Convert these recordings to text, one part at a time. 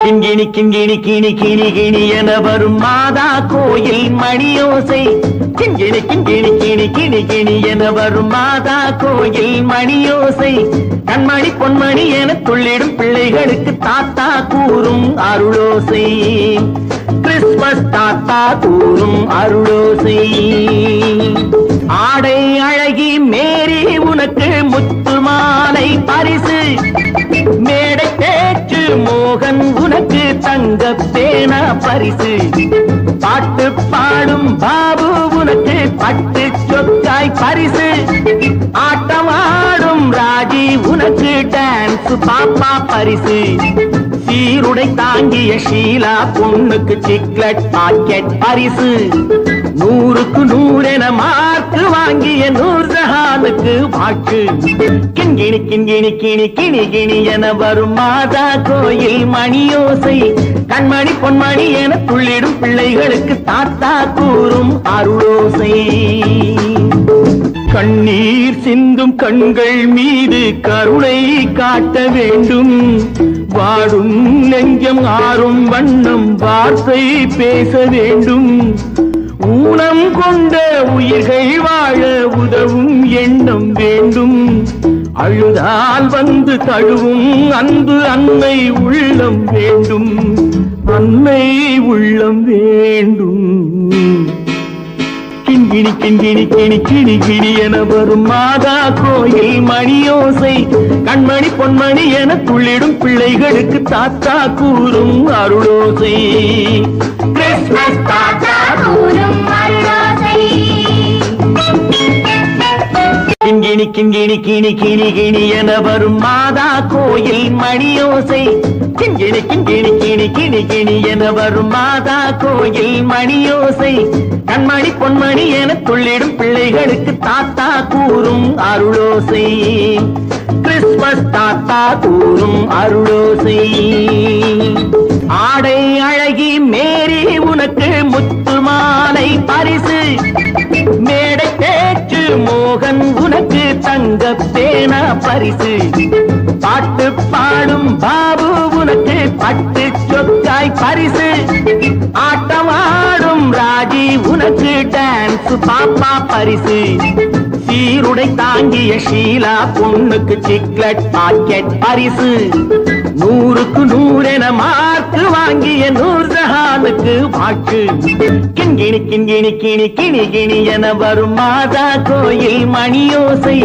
கிண்கிணி கிண்கிணி கிணி கிணி கிணி என வரும் மாதா கோயில் மணியோசை. கிண்கிணி கிண்கிணி கிணி கிணி கிணி என வரும் மாதா கோயில் மணியோசை. கண்மணி பொன்மணி என துள்ளிடும் பிள்ளைகளுக்கு தாத்தா கூறும் அருளோசை. கிறிஸ்துமஸ் தாத்தா கூறும் அருளோசை. ஆடை அழகி மேரி உனக்கு முத்து மாலை பரிசு. மேடை பேச்சு மோகன் உனக்கு தங்க பேனா பரிசு. பாட்டு பாடும் பாபு உனக்கு பட்டு சொக்காய் பரிசு. ஆட்டமாடும் ராஜி உனக்கு டான்ஸ் பாப்பா பரிசு. சீருடை தாங்கிய ஷீலா பொண்ணுக்கு சிக்லெட் பாக்கெட் பரிசு. 100க்கு 100 என மார்க்கு வாங்கிய நூர்ஜஹானுக்கு வாக்கு. கிண்கிணி கிண்கிணி கிணி கிணி கிணி என வரும் மாதா கோயில் மணியோசை. கண்மணி பொன்மணி என துள்ளிடும் பிள்ளைகளுக்கு தாத்தா கூறும் அருளோசை. கண்ணீர் சிந்தும் கண்கள் மீது கருணை காட்ட வேண்டும். வாடும் நெஞ்சம் ஆறும் வண்ணம் வார்த்தை பேச வேண்டும். ஊனம் கொண்ட உயிர்கள் வாழ உதவும் எண்ணம் வேண்டும். அழுதால் வந்து தழுவும் அன்பு அன்னை உள்ளம் வேண்டும். அன்னை உள்ளம் வேண்டும். கிண்கிணி கிண்கிணி கிணி கிணி கிணி என வரும் மாதா கோயில் மணியோசை. கண்மணி பொன்மணி என துள்ளிடும் பிள்ளைகளுக்கு தாத்தா கூறும் அருளோசை. கிறிஸ்துமஸ் தாத்தா கூறும் அருளோசை. கிண்கிணி கிண்கிணி கிணி கிணி கிணி என வரும் மாதா கோயில் மணியோசை. கிண்கிணி கிண்கிணி கிணி கிணி கிணி என வரும் மாதா கோயில் மணியோசை. கண்மணி பொன்மணி என துள்ளிடும் பிள்ளைகளுக்கு தாத்தா கூறும் அருளோசை. கிறிஸ்துமஸ் தாத்தா கூறும் அருளோசை. ஆடை அழகி மேரி உனக்கு முத்து மாலை பரிசு. மேடை பேச்சு மோகன் உனக்கு தங்க பேனா பரிசு. பாட்டு பாடும் பாபு உனக்கு பட்டு சொக்காய் பரிசு. ஆட்டமாடும் ராஜி உனக்கு டான்ஸ் பாப்பா பரிசு. சீருடை தாங்கிய ஷீலா பொண்ணுக்கு சிக்லெட் பாக்கெட் பரிசு. 100க்கு 100 என மார்க்கு வாங்கிய நூர்ஜஹானுக்கு வாக்கு. கிண்கிணி கிண்கிணி கிணி கிணி கிணி என வரும் மாதா கோயில் மணியோசை.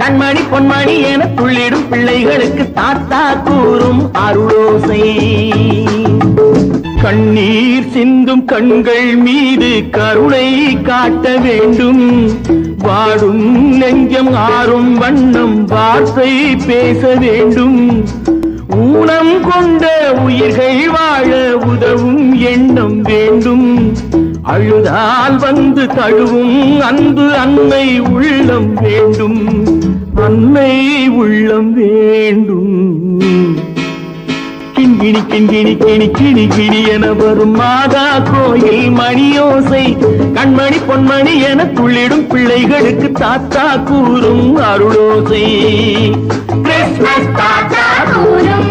கண்மணி பொன்மணி என துள்ளிடும் பிள்ளைகளுக்கு தாத்தா கூறும் அருளோசை. கண்ணீர் சிந்தும் கண்கள் மீது கருணை காட்ட வேண்டும். வாடும் நெஞ்சம் ஆறும் வண்ணம் வார்த்தை பேச வேண்டும். ஊனம் கொண்ட உயிர்கள் வாழ உதவும் எண்ணம் வேண்டும். அழுதால் வந்து தழுவும் அன்பு அன்னை உள்ளம் வேண்டும். அன்னை உள்ளம் வேண்டும். கிண்கிணி கிண்கிணி கிணி கிணி கிணி என வரும் மாதா கோயில் மணியோசை. கண்மணி பொன்மணி என துள்ளிடும் பிள்ளைகளுக்கு தாத்தா கூறும் அருளோசை. கிறிஸ்துமஸ் தாத்தா கூறும்